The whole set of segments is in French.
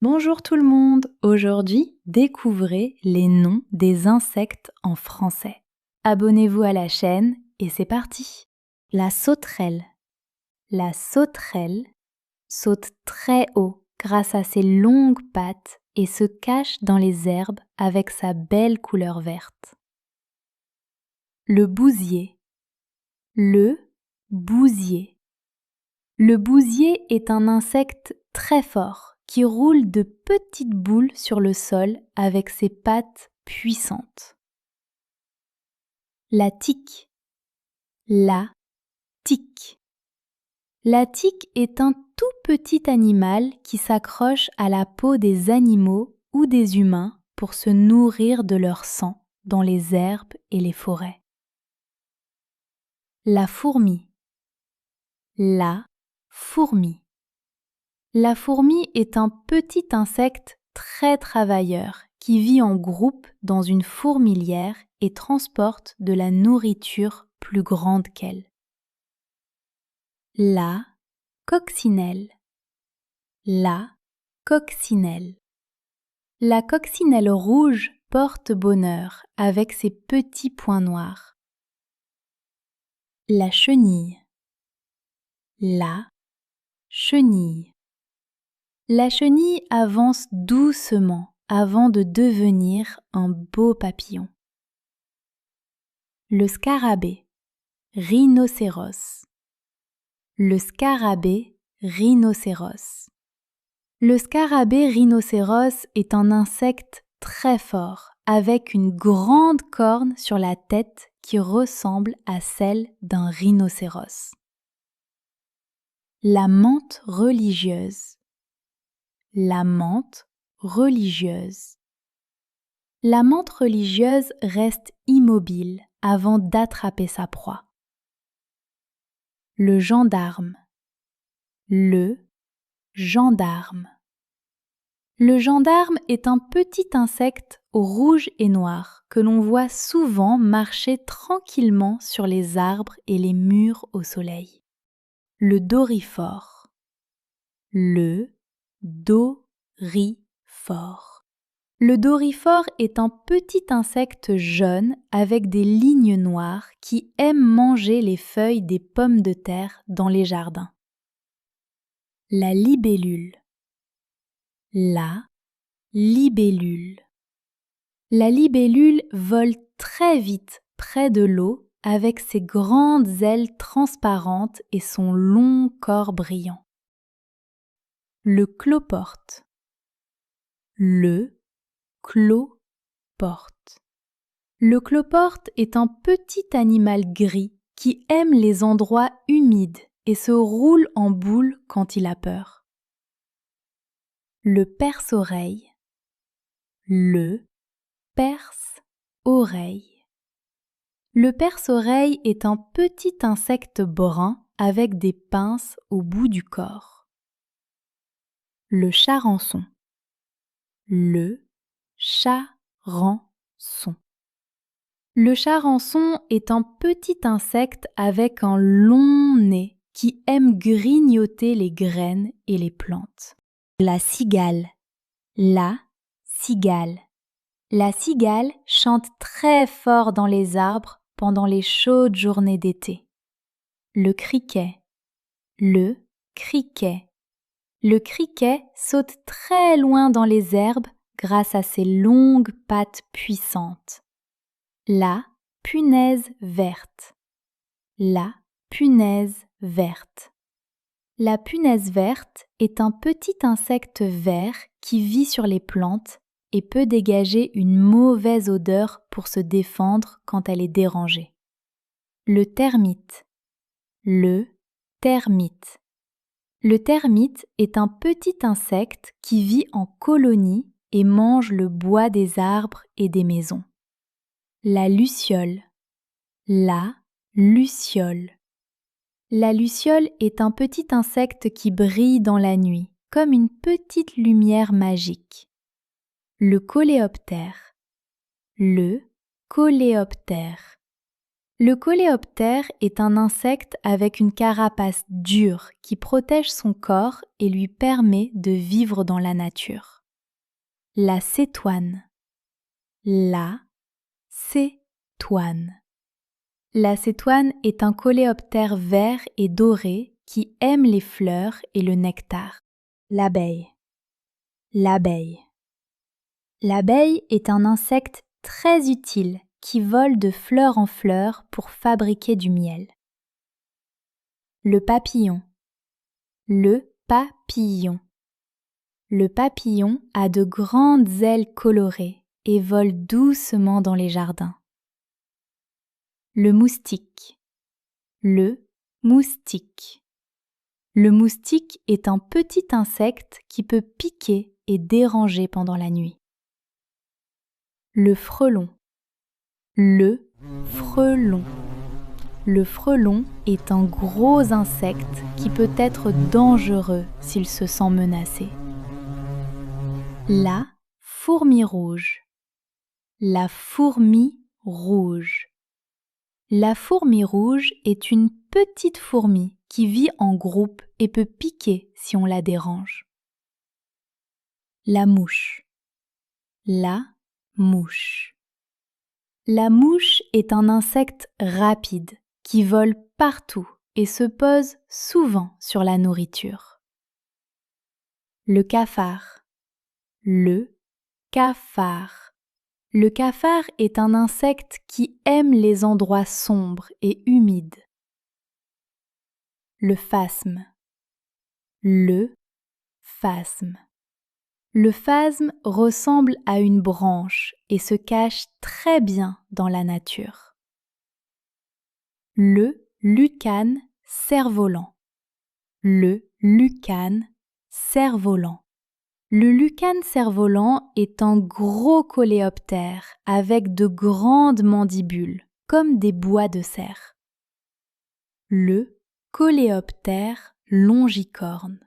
Bonjour tout le monde! Aujourd'hui, découvrez les noms des insectes en français. Abonnez-vous à la chaîne et c'est parti! La sauterelle. La sauterelle saute très haut grâce à ses longues pattes et se cache dans les herbes avec sa belle couleur verte. Le bousier. Le bousier. Le bousier est un insecte très fort qui roule de petites boules sur le sol avec ses pattes puissantes. La tique. La tique. La tique est un tout petit animal qui s'accroche à la peau des animaux ou des humains pour se nourrir de leur sang dans les herbes et les forêts. La fourmi. La fourmi. La fourmi est un petit insecte très travailleur qui vit en groupe dans une fourmilière et transporte de la nourriture plus grande qu'elle. La coccinelle. La coccinelle. La coccinelle rouge porte bonheur avec ses petits points noirs. La chenille. La chenille. La chenille avance doucement avant de devenir un beau papillon. Le scarabée. Rhinocéros. Le scarabée rhinocéros. Le scarabée rhinocéros est un insecte très fort avec une grande corne sur la tête qui ressemble à celle d'un rhinocéros. La menthe religieuse. La menthe religieuse. La menthe religieuse reste immobile avant d'attraper sa proie. Le gendarme. Le gendarme. Le gendarme est un petit insecte rouge et noir que l'on voit souvent marcher tranquillement sur les arbres et les murs au soleil. Le doryphore. Le doryphore. Le doryphore est un petit insecte jaune avec des lignes noires qui aime manger les feuilles des pommes de terre dans les jardins. La libellule. La libellule. La libellule vole très vite près de l'eau avec ses grandes ailes transparentes et son long corps brillant. Le cloporte. Le cloporte. Le cloporte est un petit animal gris qui aime les endroits humides et se roule en boule quand il a peur. Le perce-oreille. Le perce-oreille. Le perce-oreille est un petit insecte brun avec des pinces au bout du corps. Le charançon. Le charançon. Le charançon est un petit insecte avec un long nez qui aime grignoter les graines et les plantes. La cigale. La cigale. La cigale chante très fort dans les arbres pendant les chaudes journées d'été. Le criquet. Le criquet. Le criquet saute très loin dans les herbes grâce à ses longues pattes puissantes. La punaise verte. La punaise verte. La punaise verte est un petit insecte vert qui vit sur les plantes et peut dégager une mauvaise odeur pour se défendre quand elle est dérangée. Le termite. Le termite. Le termite est un petit insecte qui vit en colonie et mange le bois des arbres et des maisons. La luciole. La luciole. La luciole est un petit insecte qui brille dans la nuit, comme une petite lumière magique. Le coléoptère. Le coléoptère. Le coléoptère est un insecte avec une carapace dure qui protège son corps et lui permet de vivre dans la nature. La cétoine. La cétoine. La cétoine est un coléoptère vert et doré qui aime les fleurs et le nectar. L'abeille. L'abeille. L'abeille est un insecte très utile qui vole de fleur en fleur pour fabriquer du miel. Le papillon. Le papillon. Le papillon a de grandes ailes colorées et vole doucement dans les jardins. Le moustique. Le moustique. Le moustique est un petit insecte qui peut piquer et déranger pendant la nuit. Le frelon. Le frelon. Le frelon est un gros insecte qui peut être dangereux s'il se sent menacé. La fourmi rouge. La fourmi rouge. La fourmi rouge est une petite fourmi qui vit en groupe et peut piquer si on la dérange. La mouche. La mouche. La mouche est un insecte rapide qui vole partout et se pose souvent sur la nourriture. Le cafard. Le cafard. Le cafard est un insecte qui aime les endroits sombres et humides. Le phasme. Le phasme. Le phasme ressemble à une branche et se cache très bien dans la nature. Le lucane cerf-volant. Le lucane cerf-volant. Le lucane cerf-volant est un gros coléoptère avec de grandes mandibules, comme des bois de cerf. Le coléoptère longicorne.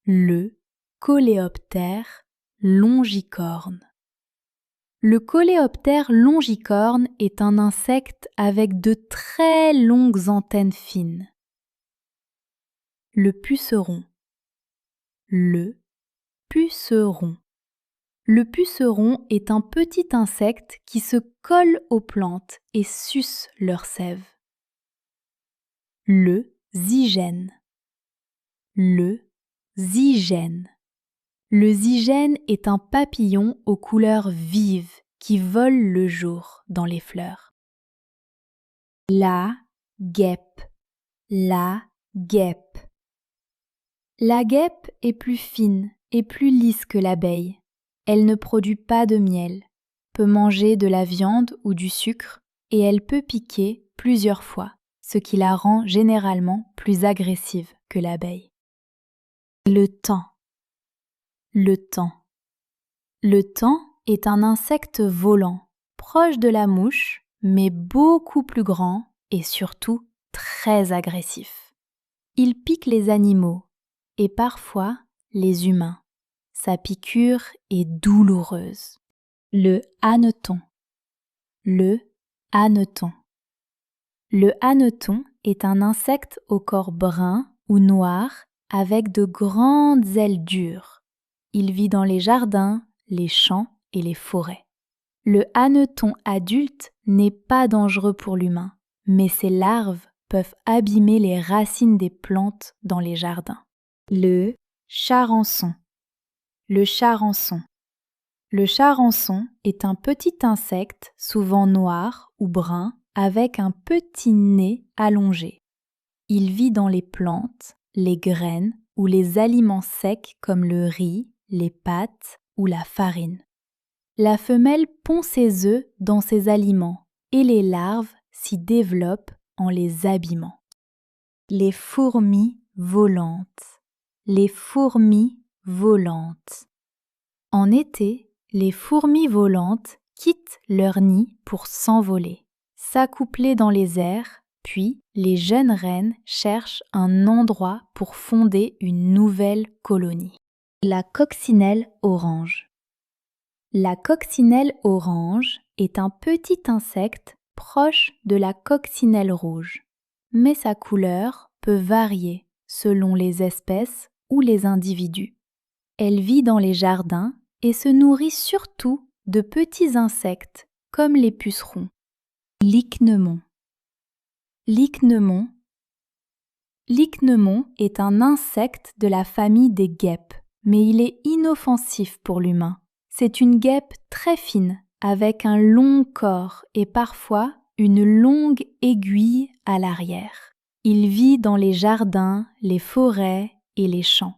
Le coléoptère longicorne. Le coléoptère longicorne est un insecte avec de très longues antennes fines. Le puceron. Le puceron. Le puceron est un petit insecte qui se colle aux plantes et suce leur sève. Le zygène. Le zygène. Le zygène est un papillon aux couleurs vives qui vole le jour dans les fleurs. La guêpe. La guêpe. La guêpe est plus fine et plus lisse que l'abeille. Elle ne produit pas de miel, peut manger de la viande ou du sucre et elle peut piquer plusieurs fois, ce qui la rend généralement plus agressive que l'abeille. Le thon. Le thon. Le thon est un insecte volant, proche de la mouche, mais beaucoup plus grand et surtout très agressif. Il pique les animaux et parfois les humains. Sa piqûre est douloureuse. Le hanneton. Le hanneton. Le hanneton est un insecte au corps brun ou noir avec de grandes ailes dures. Il vit dans les jardins, les champs et les forêts. Le hanneton adulte n'est pas dangereux pour l'humain, mais ses larves peuvent abîmer les racines des plantes dans les jardins. Le charançon. Le charançon. Le charançon est un petit insecte, souvent noir ou brun, avec un petit nez allongé. Il vit dans les plantes, les graines ou les aliments secs comme le riz, les pâtes ou la farine. La femelle pond ses œufs dans ces aliments et les larves s'y développent en les abîmant. Les fourmis volantes. Les fourmis volantes. En été, les fourmis volantes quittent leur nid pour s'envoler, s'accoupler dans les airs, puis les jeunes reines cherchent un endroit pour fonder une nouvelle colonie. La coccinelle orange. La coccinelle orange est un petit insecte proche de la coccinelle rouge, mais sa couleur peut varier selon les espèces ou les individus. Elle vit dans les jardins et se nourrit surtout de petits insectes comme les pucerons. L'Ichneumon. L'Ichneumon est un insecte de la famille des guêpes, mais il est inoffensif pour l'humain. C'est une guêpe très fine, avec un long corps et parfois une longue aiguille à l'arrière. Il vit dans les jardins, les forêts et les champs.